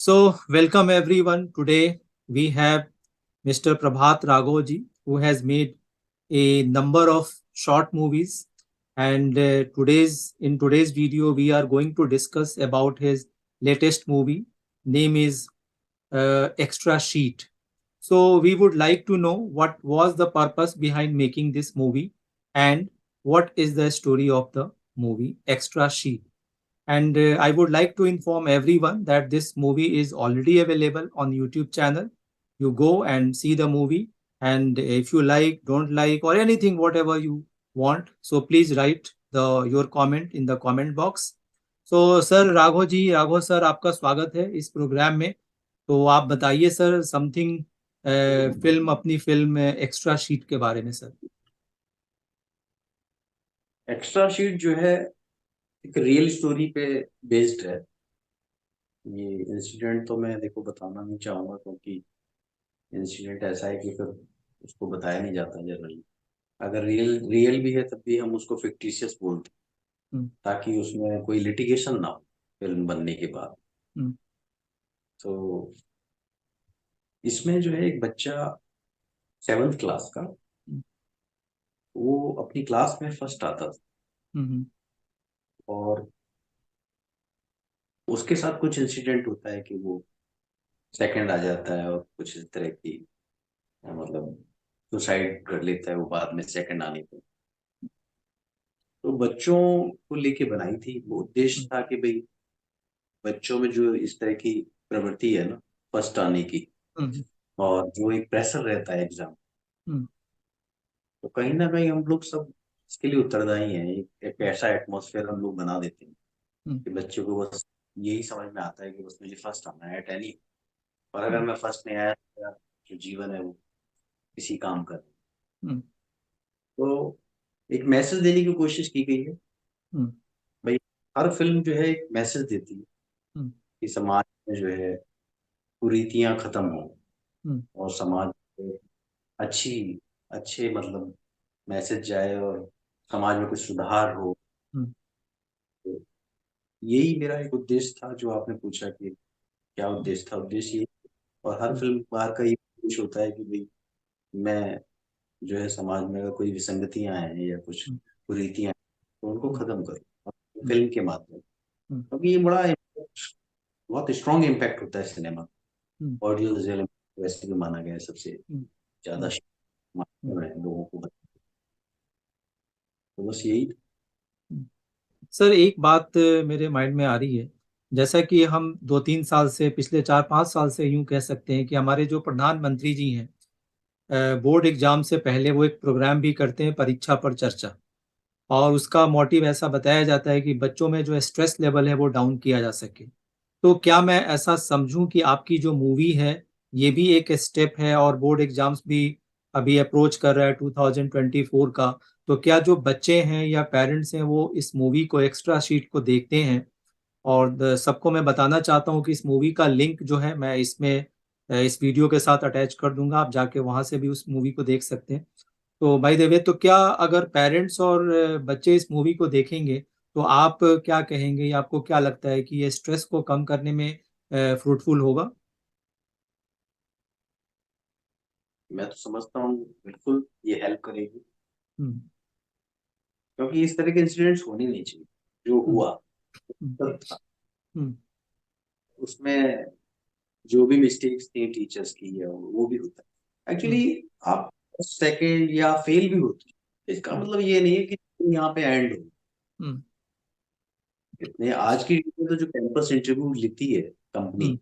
So, welcome everyone. Today we have Mr. Prabhat Raghoji, who has made a number of short movies. And today's video, we are going to discuss about his latest movie. Name is Extra Sheet. So, we would like to know what was the purpose behind making this movie and what is the story of the movie Extra Sheet. And I would like to inform everyone that this movie is already available on YouTube channel. You go and see the movie, and if you like, don't like, or anything, whatever you want, so please write your comment in the comment box. So sir Raghav sir आपका स्वागत है इस programme में। तो आप बताइए sir something अपनी film extra sheet के बारे में सर। एक्स्ट्रा शीट जो है एक रियल स्टोरी पे बेस्ड है। ये इंसिडेंट तो मैं देखो बताना नहीं चाहूंगा क्योंकि इंसिडेंट ऐसा है कि फिर उसको बताया नहीं जाता जनरली। अगर रियल रियल भी है तब भी हम उसको फिक्टिशियस बोलते हैं ताकि उसमें कोई लिटिगेशन ना हो फिल्म बनने के बाद। तो इसमें जो है एक बच्चा 7th क्लास का, वो अपनी क्लास में फर्स्ट आता था और उसके साथ कुछ इंसिडेंट होता है कि वो सेकंड आ जाता है और कुछ इस तरह की मतलब सुसाइड कर लेता है वो बाद में सेकंड आने पे। तो बच्चों को लेके बनाई थी, वो उद्देश्य था कि भाई बच्चों में जो इस तरह की प्रवृत्ति है ना फर्स्ट आने की, और जो एक प्रेशर रहता है एग्जाम, तो कहीं ना कहीं हम लोग सब इसके लिए उत्तरदायी हैं। एक ऐसा एटमोसफेयर हम लोग बना देते हैं कि बच्चों को बस यही समझ में आता है कि बस मुझे फर्स्ट आना है एट एनी, और अगर मैं फर्स्ट नहीं आया तो मेरा जो जीवन है वो किसी काम का नहीं। तो एक मैसेज देने की कोशिश की गई है भाई। हर फिल्म जो है एक मैसेज देती है कि समाज में जो है कुरीतियां खत्म हो और समाज में अच्छी अच्छे मतलब मैसेज जाए और समाज में कुछ सुधार हो। तो यही मेरा एक उद्देश्य था जो आपने पूछा कि क्या उद्देश्य था। उद्देश्य ये, और हर फिल्म बार का ये उद्देश्य होता है कि भाई मैं जो है समाज में अगर कोई विसंगतियां हैं या कुछ कुरीतियां हैं तो उनको खत्म करूँ फिल्म के माध्यम, क्योंकि ये बड़ा बहुत स्ट्रॉन्ग इम्पैक्ट होता है सिनेमा। ऑडियो विजुअल वैसे भी माना गया है सबसे ज्यादा माध्यम है लोगों को। तो बस यही। सर एक बात मेरे माइंड में आ रही है। जैसा कि हम 2-3 साल से, पिछले 4-5 साल से यूं कह सकते हैं कि हमारे जो प्रधानमंत्री जी हैं, बोर्ड एग्जाम से पहले वो एक प्रोग्राम भी करते हैं, परीक्षा पर चर्चा। और उसका मोटिव ऐसा बताया जाता है कि बच्चों में जो स्ट्रेस लेवल है वो डाउन किया जा सके। तो क्या मैं ऐसा समझूं कि आपकी जो मूवी है ये भी एक स्टेप है, और बोर्ड एग्जाम्स भी अभी अप्रोच कर रहा है 2024 का। तो क्या जो बच्चे हैं या पेरेंट्स हैं वो इस मूवी को, एक्स्ट्रा शीट को देखते हैं? और सबको मैं बताना चाहता हूँ कि इस मूवी का लिंक जो है मैं इसमें इस वीडियो के साथ अटैच कर दूंगा, आप जाके वहां से भी उस मूवी को देख सकते हैं। तो बाय द वे, तो क्या अगर पेरेंट्स और बच्चे इस मूवी को देखेंगे तो आप क्या कहेंगे, या आपको क्या लगता है कि ये स्ट्रेस को कम करने में फ्रूटफुल होगा? मैं तो समझता हूँ बिल्कुल ये हेल्प करेगी, हम्म। क्योंकि इस तरह के इंसिडेंट्स होने नहीं चाहिए। जो हम्म। हुआ हम्म। तब था, हम्म। उसमें जो भी मिस्टेक्स थी टीचर्स की है वो भी होता है हम्म। एक्चुअली। आप सेकंड या फेल भी होते हैं, इसका मतलब ये नहीं है कि यहाँ पे एंड हो। हम्म। इतने आज की डेट में तो जो कैंपस इंटरव्यू लेती है कंपनी,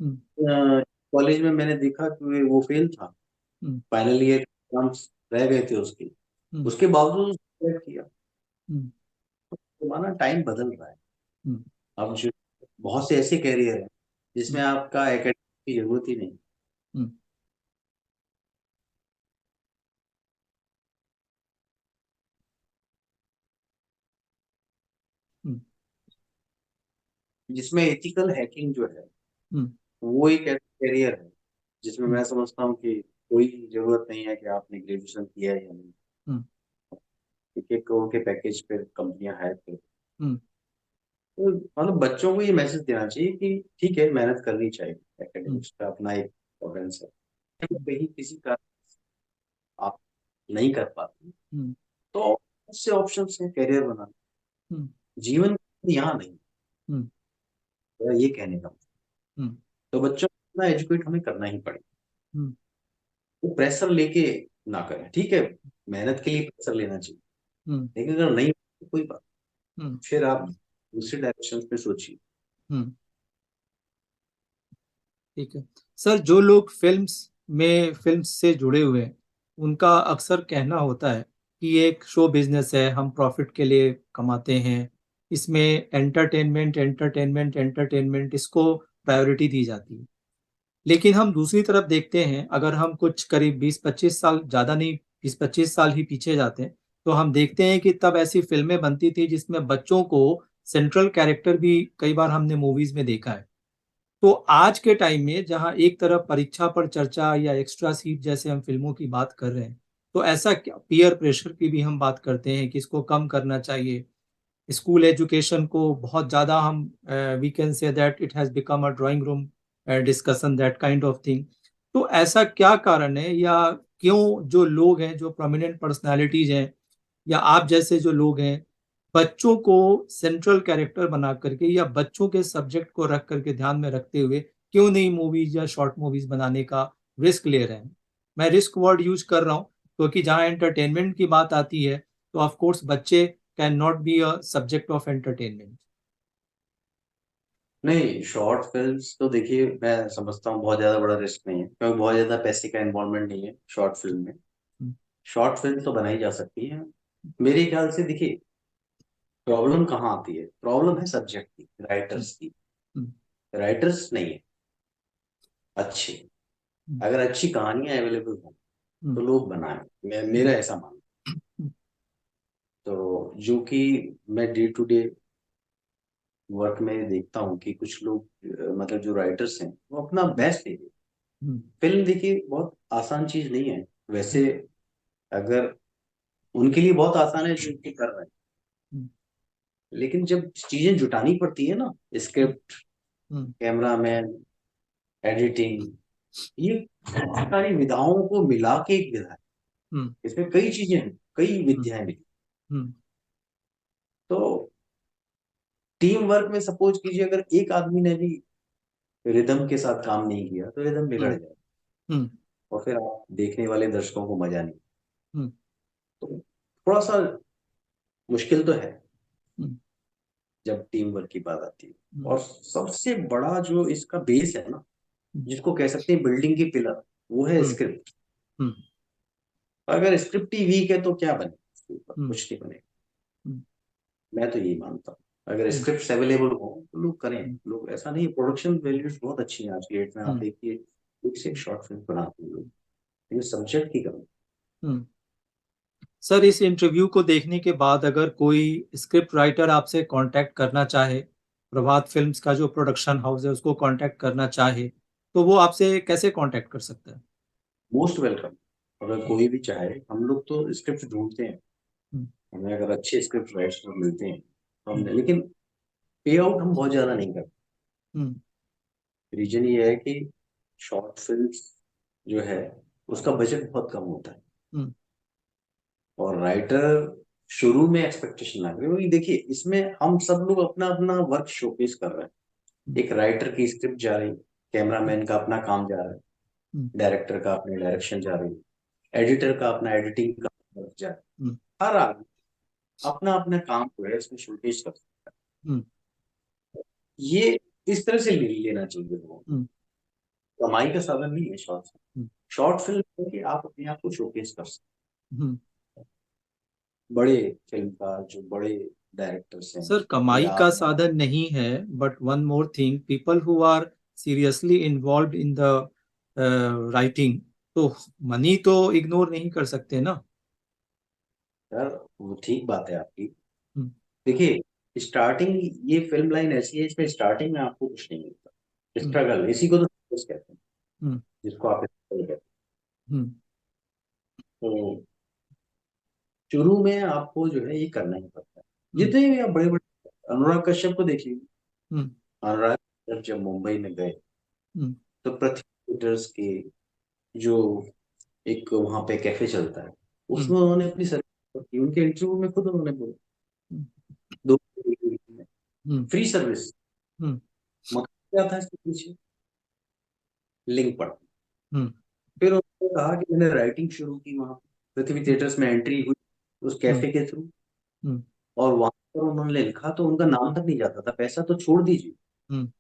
हम्म। हम्म। कॉलेज में मैंने देखा कि वो फेल था, हम्म। फाइनल ईयर एग्जाम्स रह गए थे उसके, हम्म। उसके बावजूद select किया। हम्म। जमाना टाइम बदल रहा है। हम्म। अब जो बहुत से ऐसे कैरियर हैं जिसमें हम्म। आपका एकेडमिक की जरूरत ही नहीं। हम्म। हम्म। जिसमें एथिकल हैकिंग जो है हम्म। वो एक ऐसा कैरियर है जिसमें हम्म। मैं समझता हूँ कि कोई जरूरत नहीं है कि आपने ग्रेजुएशन किया है या नहीं। हम्म। 1-1 करोड़ के पैकेज पे कंपनियां हायर करती हम्म। तो मतलब बच्चों को ये मैसेज देना चाहिए कि ठीक है, मेहनत करनी चाहिए, हम्म, एकेडमिक्स का अपना एक इम्पोर्टेंस है। हम्म, कहीं किसी का आप नहीं कर पाते हम्म, तो उससे ऑप्शन है करियर बनाना, हम्म, जीवन यहाँ नहीं। हम्म, मेरा ये कहने का मतलब। हम्म, तो बच्चों को अपना एजुकेट हमें करना ही पड़ेगा। हम्म, वो प्रेशर लेके ना करें, ठीक है, मेहनत के लिए प्रेशर लेना चाहिए, हम्म, लेकिन अगर नहीं तो कोई बात, हम्म, फिर आप दूसरे डायरेक्शन पे सोचिए। हम्म। ठीक है सर, जो लोग फिल्म से जुड़े हुए हैं, उनका अक्सर कहना होता है कि ये एक शो बिजनेस है, हम प्रॉफिट के लिए कमाते हैं, इसमें एंटरटेनमेंट एंटरटेनमेंट एंटरटेनमेंट इसको प्रायोरिटी दी जाती है। लेकिन हम दूसरी तरफ देखते हैं, अगर हम कुछ करीब 20-25 साल, ज़्यादा नहीं, 20-25 साल ही पीछे जाते हैं, तो हम देखते हैं कि तब ऐसी फिल्में बनती थी जिसमें बच्चों को सेंट्रल कैरेक्टर भी कई बार हमने मूवीज में देखा है। तो आज के टाइम में जहां एक तरफ परीक्षा पर चर्चा या एक्स्ट्रा सीट जैसे हम फिल्मों की बात कर रहे हैं, तो ऐसा क्या पीयर प्रेशर की भी हम बात करते हैं कि इसको कम करना चाहिए। स्कूल एजुकेशन को बहुत ज़्यादा हम, we can say that it has become a drawing room discussion, that kind of thing. तो ऐसा क्या कारण है, या क्यों जो लोग हैं, जो प्रोमिनेंट पर्सनालिटीज हैं, या आप जैसे जो लोग हैं, बच्चों को सेंट्रल कैरेक्टर बना करके या बच्चों के सब्जेक्ट को रख करके ध्यान में रखते हुए क्यों नहीं मूवीज या शॉर्ट मूवीज बनाने का रिस्क ले रहे हैं? मैं रिस्क वर्ड यूज कर रहा हूँ क्योंकि जहाँ एंटरटेनमेंट की बात आती है, तो ऑफ कोर्स बच्चे can not be a subject of entertainment. नहीं, शॉर्ट फिल्म्स तो देखिए मैं समझता हूँ बहुत ज्यादा बड़ा रिस्क नहीं है, क्योंकि बहुत ज्यादा पैसे का इन्वॉल्वमेंट नहीं है शॉर्ट फिल्म में। शॉर्ट फिल्म तो बनाई जा सकती है मेरे ख्याल से। देखिए, प्रॉब्लम कहाँ आती है, प्रॉब्लम है सब्जेक्ट की, राइटर्स की। राइटर्स नहीं है अच्छे। अगर अच्छी कहानियां अवेलेबल हो तो लोग बनाए, मैं मेरा ऐसा मानना। तो जो कि मैं डे टू डे वर्क में देखता हूँ कि कुछ लोग मतलब जो राइटर्स हैं वो अपना बेस्ट दे रहे हैं। फिल्म देखिए बहुत आसान चीज नहीं है वैसे। अगर उनके लिए बहुत आसान है जो उनके कर रहे हैं, लेकिन जब चीजें जुटानी पड़ती है ना, स्क्रिप्ट, कैमरामैन, एडिटिंग, ये सारी विधाओं को मिला के एक विधा है। इसमें कई चीजें हैं, कई विद्याएं मिली। तो टीम वर्क में सपोज कीजिए अगर एक आदमी ने भी रिदम के साथ काम नहीं किया तो रिदम बिगड़ जाए, और फिर आप देखने वाले दर्शकों को मजा नहीं। तो थोड़ा सा मुश्किल तो है जब टीम वर्क की बात आती है। और सबसे बड़ा जो इसका बेस है ना, जिसको कह सकते हैं बिल्डिंग की पिलर, वो है स्क्रिप्ट। अगर स्क्रिप्ट ही वीक है तो क्या बने, उसके ऊपर कुछ नहीं बनेगा। मैं तो यही मानता हूँ अगर स्क्रिप्ट अवेलेबल हो तो लोग करें। लोग ऐसा नहीं, प्रोडक्शन वैल्यूज बहुत अच्छी है आज के डेट में, आप देखिए एक से एक शॉर्ट फिल्म बनाते हैं लोग, लेकिन सब्जेक्ट की कमी। सर, इस इंटरव्यू को देखने के बाद अगर कोई स्क्रिप्ट राइटर आपसे कांटेक्ट करना चाहे, प्रभात फिल्म्स का जो प्रोडक्शन हाउस है उसको कांटेक्ट करना चाहे, तो वो आपसे कैसे कांटेक्ट कर सकता है? Most welcome. अगर कोई भी चाहे, हम लोग तो स्क्रिप्ट ढूंढते हैं, हम्म, हमें अगर अच्छे स्क्रिप्ट राइटर्स मिलते हैं तो हम्म, हमने, लेकिन पे आउट हम बहुत ज्यादा नहीं करते। हम्म, रीजन ये है कि शॉर्ट फिल्म जो है उसका बजट बहुत कम होता है, हम्म, और राइटर शुरू में एक्सपेक्टेशन ना करे, क्योंकि देखिए इसमें हम सब लोग अपना अपना वर्क शोकेस कर रहे हैं। एक राइटर की स्क्रिप्ट जा रही, कैमरामैन का अपना काम जा रहा है, हम्म, डायरेक्टर का अपनी डायरेक्शन जा रही है, एडिटर का अपना एडिटिंग का वर्क जा रहा हम्म, है। हर आदमी अपना अपना काम जो है इसमें शोकेस कर सकता हम्म, है। ये इस तरह से ले लेना चाहिए लोगों को। हम्म, कमाई का साधन नहीं है शॉर्ट फिल्म। हम्म, शॉर्ट फिल्म है कि आप अपने आप को शोकेस कर सकते हम्म। हैं। बड़े फिल्म का जो बड़े डायरेक्टर्स हैं, सर, कमाई या का आप साधन नहीं है, but one more thing, people who are seriously involve in the writing, तो मनी तो इग्नोर नहीं कर सकते ना। यार, वो ठीक बात है आपकी। हम्म, देखिए स्टार्टिंग, ये फिल्म लाइन ऐसी है, इसमें स्टार्टिंग में आपको कुछ नहीं मिलता, हम्म, स्ट्रगल इसी को तो struggle कहते हैं, हम्म, जिसको आप struggle कहते हम्म, हैं। तो शुरू में आपको जो है ये करना ही पड़ता है। हम्म, जितने भी आप बड़े बड़े अनुराग कश्यप को देखिए। हम्म। अनुराग कश्यप जब मुंबई में गए हम्म। तो पृथ्वी थिएटर्स के जो एक वहां पे कैफे चलता है, हम्म। उसमें उन्होंने अपनी सर्विस की। उनके इंटरव्यू में खुद उन्होंने बोला, हम्म। दो हम्म। Free service. हम्म। मगर क्या था इसके पीछे? लिंक पड़ा। हम्म। फिर उन्होंने कहा कि मैंने राइटिंग शुरू की वहां पृथ्वी थिएटर्स में एंट्री हुई उस हम्म। कैफे के थ्रू। हम्म। और वहां पर उन्होंने लिखा तो उनका नाम तक नहीं जाता था, पैसा तो छोड़ दीजिए। हम्म।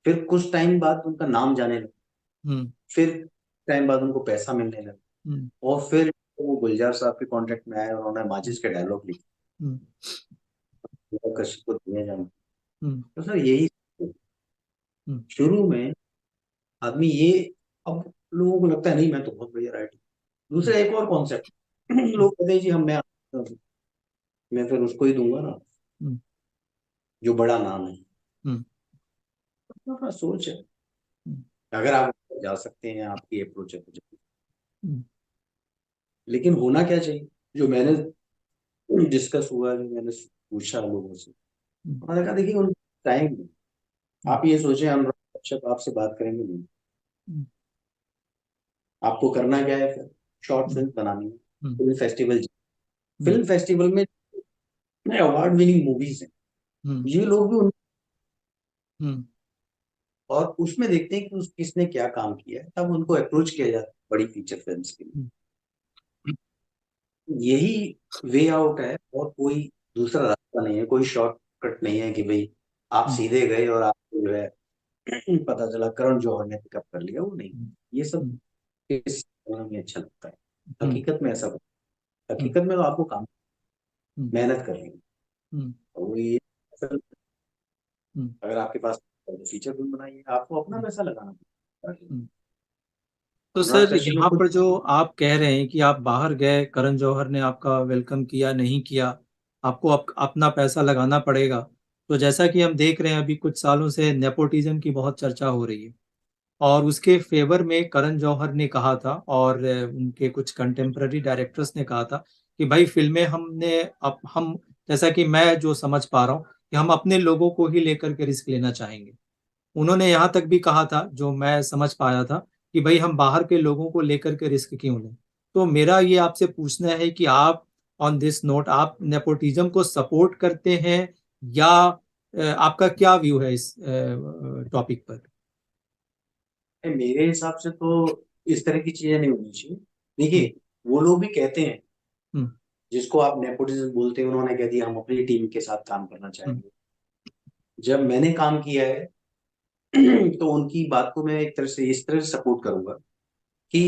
फिर कुछ टाइम बाद उनका नाम जाने लगा। हम्म। फिर टाइम बाद उनको पैसा मिलने लगा। हम्म। और फिर वो गुलजार साहब के कॉन्टेक्ट में आए और उन्होंने हम्म। माचिस के डायलॉग लिखे, हम्म। वो कश्यप को दिए जाने। हम्म। तो सर यही हम्म। शुरू में आदमी ये, अब लोगों को लगता है नहीं मैं तो बहुत बढ़िया राइटर। दूसरा एक और कॉन्सेप्ट, हम्म। लोग कहते हैं जी हम मैं फिर उसको ही दूंगा ना हम्म। जो बड़ा नाम है। हम्म। अपना सोच है। हम्म। अगर आप जा सकते हैं, आपकी अप्रोच है तो जाइए। हम्म। लेकिन होना क्या चाहिए, जो मैंने डिस्कस हुआ, जो मैंने पूछा लोगों से, उन्होंने कहा देखिए उन टाइम में हम्म। आप ये सोचें अनुराग कश्यप आपसे बात करेंगे नहीं। हम्म। आपको करना क्या है फिर? शॉर्ट हम्म। फिल्म बनानी है, hmm. Film festival. Hmm. Film festival में अवार्ड विनिंग मूवीज हैं, हम्म। ये लोग भी हम्म। और उसमें देखते हैं कि किसने क्या काम किया है, तब उनको अप्रोच किया जाता है बड़ी फीचर फिल्म्स के लिए। हम्म। यही वे आउट है, और कोई दूसरा रास्ता नहीं है, कोई शॉर्टकट नहीं है कि भाई आप हम्म। सीधे गए और आपको जो है पता चला करण जौहर ने पिकअप कर लिया, वो नहीं। ये सब हम्म। इस में अच्छा लगता है। हम्म। हकीकत में ऐसा हम्म। हकीकत में तो आपको काम हम्म। मेहनत करनी है। हम्म। और वो ये हम्म। अगर आपके पास फीचर फिल्म बनाइए, आपको अपना पैसा लगाना पड़ेगा। हम्म। तो अनुराग सर कश्यप ने यहाँ खुद पर जो आप कह रहे हैं कि आप बाहर गए, करण जौहर ने आपका वेलकम किया नहीं किया, आपको अपना पैसा लगाना पड़ेगा। तो जैसा कि हम देख रहे हैं अभी कुछ सालों से नेपोटिज्म की बहुत चर्चा हो रही है, और उसके फेवर में करण जौहर ने कहा था और उनके कुछ कंटेम्प्ररी डायरेक्टर्स ने कहा था कि भाई फिल्में हमने अब हम, जैसा कि मैं जो समझ पा रहा हूँ, कि हम अपने लोगों को ही लेकर के रिस्क लेना चाहेंगे। उन्होंने यहाँ तक भी कहा था, जो मैं समझ पाया था, कि भाई हम बाहर के लोगों को लेकर के रिस्क क्यों लें। तो मेरा ये आपसे पूछना है कि आप, ऑन दिस नोट, आप नेपोटिज्म को सपोर्ट करते हैं, या आपका क्या व्यू है इस टॉपिक पर? मेरे हिसाब से तो इस तरह की चीजें नहीं होनी चाहिए। हम्म। देखिए, वो लोग भी कहते हैं, हम्म। जिसको आप नेपोटिज्म बोलते हैं, उन्होंने कह दिया हम अपनी टीम के साथ काम करना हम्म। चाहेंगे। जब मैंने काम किया है तो उनकी बात को मैं एक तरह से इस तरह से सपोर्ट करूंगा कि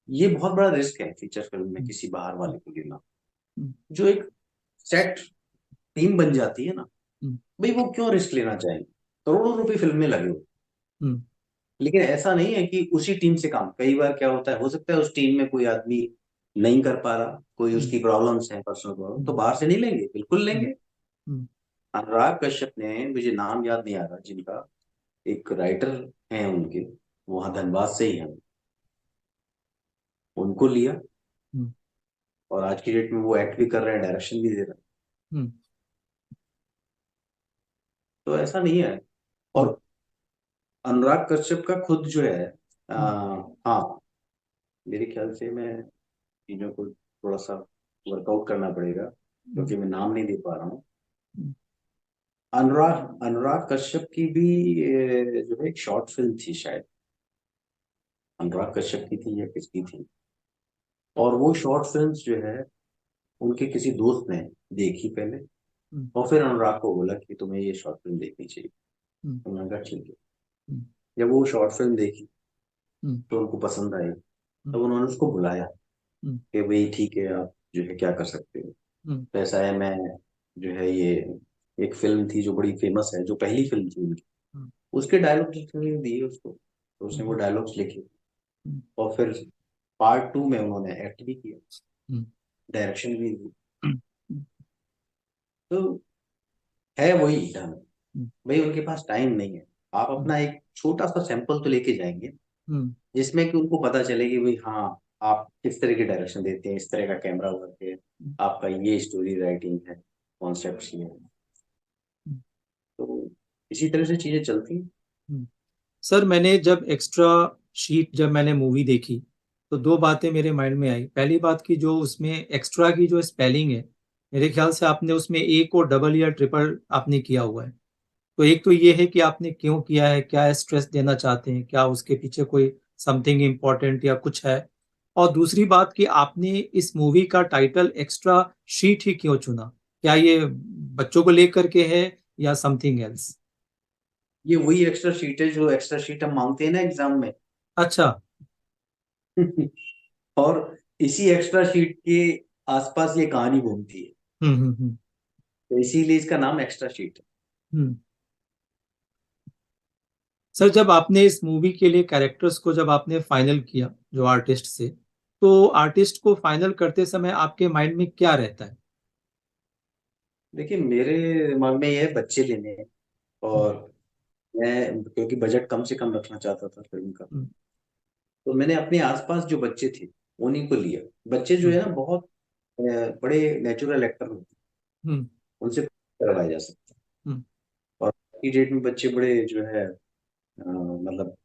ये बहुत बड़ा रिस्क है फीचर फिल्म में हम्म। किसी बाहर वाले को लेना। हम्म। जो एक सेट टीम बन जाती है ना, हम्म। भाई वो क्यों रिस्क लेना चाहेंगे? करोड़ों रुपए फिल्म में लगे हुए। हम्म। लेकिन ऐसा नहीं है कि उसी टीम से काम, कई बार क्या होता है, हो सकता है उस टीम में कोई आदमी नहीं कर पा रहा, कोई हम्म। उसकी प्रॉब्लम्स है, पर्सनल प्रॉब्लम, तो हम्म। बाहर से नहीं लेंगे, बिल्कुल हम्म। लेंगे। हम्म। अनुराग कश्यप ने, मुझे नाम याद नहीं आ रहा, जिनका एक राइटर है उनके, वहां धनबाद से ही है, उनको लिया। हम्म। और आज की डेट में वो एक्ट भी कर रहे हैं, डायरेक्शन भी दे रहे हैं। हम्म। तो ऐसा नहीं है। हम्म। और अनुराग कश्यप का खुद जो है, हम्म। हाँ, मेरे ख्याल से मैं चीजों को थोड़ा सा वर्कआउट करना पड़ेगा, हम्म। क्योंकि मैं नाम नहीं दे पा रहा हूँ। हम्म। अनुराग अनुराग कश्यप की भी जो है एक शॉर्ट फिल्म थी शायद, अनुराग कश्यप की थी या किसकी थी। और वो शॉर्ट फिल्म जो है उनके किसी दोस्त ने देखी पहले, हम्म। और फिर अनुराग को बोला कि तुम्हें ये शॉर्ट फिल्म देखनी चाहिए। हम्म। तो मैंने कहा ठीक है। हम्म। जब वो शॉर्ट फिल्म देखी हम्म। तो उनको पसंद आई, हम्म। तब उन्होंने उसको बुलाया हम्म। कि भाई ठीक है, आप जो है क्या कर सकते हो। हम्म। तो ऐसा है, मैं जो है ये एक फिल्म थी जो बड़ी फेमस है, जो पहली फिल्म थी उनकी, हम्म। उसके डायलॉग लिखने दिए उसको, तो उसने वो हम्म। डायलॉग्स लिखे। हम्म। और फिर पार्ट 2 में उन्होंने एक्ट भी किया, हम्म। डायरेक्शन भी दी। हम्म। तो है वही ढंग। हम्म। भाई उनके पास टाइम नहीं है। आप अपना एक छोटा सा सैंपल तो लेके जाएंगे, हम्म। जिसमें कि उनको पता चले कि भाई हाँ, आप किस तरह की डायरेक्शन देते हैं, इस तरह का कैमरा वर्क है, आपका ये स्टोरी राइटिंग है। कॉन्सेप्ट ये है। हम्म, तो इसी तरह से चीजें चलती हैं। हम्म। सर मैंने जब एक्स्ट्रा शीट जब मैंने मूवी देखी तो दो बातें मेरे माइंड में आई। पहली बात की जो उसमें एक्स्ट्रा की जो स्पेलिंग है, मेरे ख्याल से आपने उसमें ए को डबल या ट्रिपल आपने किया हुआ है। तो एक तो ये है कि आपने क्यों किया है, क्या स्ट्रेस देना चाहते हैं, क्या उसके पीछे कोई समथिंग इम्पोर्टेंट या कुछ है। और दूसरी बात कि आपने इस मूवी का टाइटल एक्स्ट्रा शीट ही क्यों चुना, क्या ये बच्चों को लेकर के है या समथिंग एल्स? ये वही एक्स्ट्रा शीट है जो एक्स्ट्रा शीट हम मांगते हैं ना एग्जाम में। अच्छा। और इसी एक्स्ट्रा शीट के आसपास ये कहानी घूमती है। हम्म। तो इसीलिए इसका नाम एक्स्ट्रा शीट है। हम्म। सर जब आपने इस मूवी के लिए कैरेक्टर्स को जब आपने फाइनल किया जो आर्टिस्ट से, तो आर्टिस्ट को फाइनल करते समय आपके माइंड में क्या रहता है? देखिए मेरे दिमाग में ये है बच्चे लेने हैं। हम्म। और मैं क्योंकि बजट कम से कम रखना चाहता था फिल्म का, हम्म। तो मैंने अपने आसपास जो बच्चे थे उन्हीं को लिया। बच्चे जो है ना बहुत बड़े नेचुरल एक्टर होते हैं, हम्म। उनसे करवाया जा सकता है। हम्म। और आज की डेट में बच्चे बड़े जो है मतलब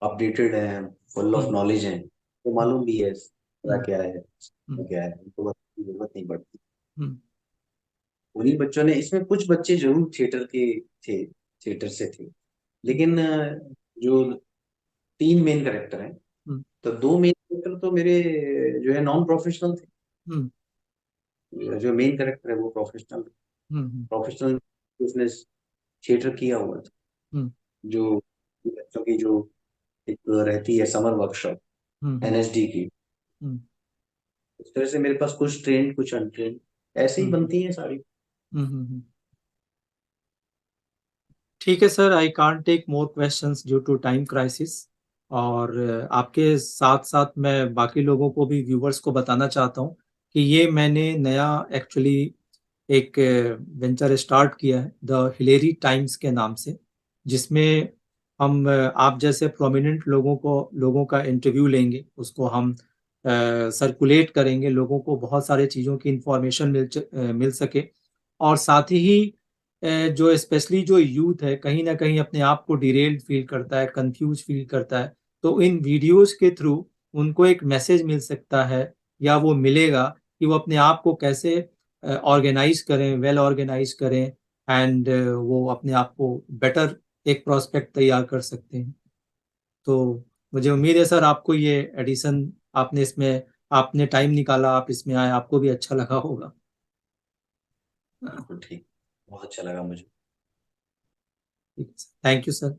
अपडेटेड हैं, फुल ऑफ हम्म। नॉलेज हैं, तो हम्म। मालूम भी है हम्म। क्या है हम्म। क्या है, उनको बस की जरूरत नहीं पड़ती। हम्म। उन्हीं बच्चों ने, इसमें कुछ बच्चे जरूर थिएटर के थे, थिएटर से थे, लेकिन जो तीन मेन कैरेक्टर हैं, हम्म। तो दो मेन कैरेक्टर तो मेरे जो है नॉन प्रोफेशनल हम्म। थे। जो मेन कैरेक्टर है वो प्रोफेशनल, हम्म। प्रोफेशनल उसने थिएटर किया हुआ था। हम्म। जो बच्चों की जो एक रहती है समर वर्कशॉप हम्म। एनएसडी की, हम्म। उस तरह से मेरे पास कुछ ट्रेन कुछ अनट्रेन ऐसे ही हम्म। बनती हैं सारी। ठीक है sir, I can't take more questions due to time crisis. और आपके साथ साथ मैं बाकी लोगों को भी, व्यूवर्स को बताना चाहता हूँ कि ये मैंने नया एक्चुअली एक वेंचर स्टार्ट किया है द हिलेरी टाइम्स के नाम से, जिसमें हम आप जैसे प्रोमिनेंट लोगों का इंटरव्यू लेंगे, उसको हम सर्कुलेट करेंगे, लोगों को बहुत सारे चीज़ों की इंफॉर्मेशन मिल सके। और साथ ही जो स्पेशली जो यूथ है कहीं ना कहीं अपने आप को डिरेल्ड फील करता है, कंफ्यूज फील करता है, तो इन वीडियोस के थ्रू उनको एक मैसेज मिल सकता है या वो मिलेगा कि वो अपने आप को कैसे ऑर्गेनाइज करें, वेल ऑर्गेनाइज करें, एंड वो अपने आप को बेटर एक प्रोस्पेक्ट तैयार कर सकते हैं। तो मुझे उम्मीद है सर आपको ये एडिशन, आपने इसमें आपने टाइम निकाला, आप इसमें आए, आपको भी अच्छा लगा होगा। बिल्कुल ठीक, बहुत अच्छा लगा मुझे। Thank you sir.